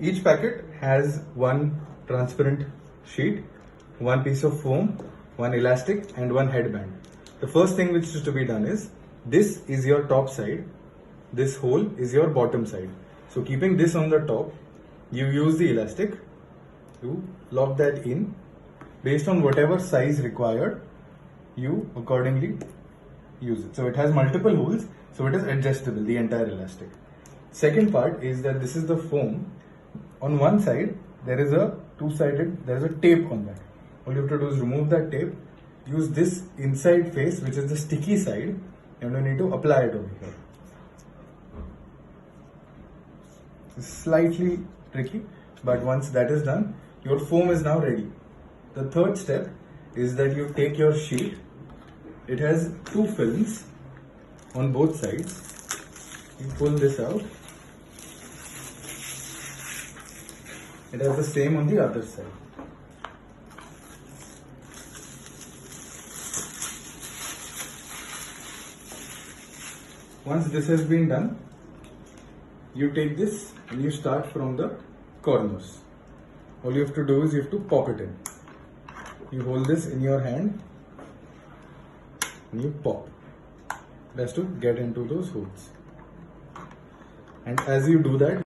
Each packet has one transparent sheet, one piece of foam, one elastic and one headband. The first thing which is to be done is, this is your top side, this hole is your bottom side. So keeping this on the top, you use the elastic to lock that in. Based on whatever size required, you accordingly use it. So it has multiple holes, so it is adjustable, the entire elastic. Second part is that this is the foam. On one side, there is a tape on that. All you have to do is remove that tape, use this inside face, which is the sticky side, and you need to apply it over here. It's slightly tricky, but once that is done, your foam is now ready. The third step is that you take your sheet. It has two films on both sides. You pull this out. It has the same on the other side. Once this has been done, you take this and you start from the corners. All you have to do is you have to pop it in. You hold this in your hand and you pop. It has to get into those holes. And as you do that,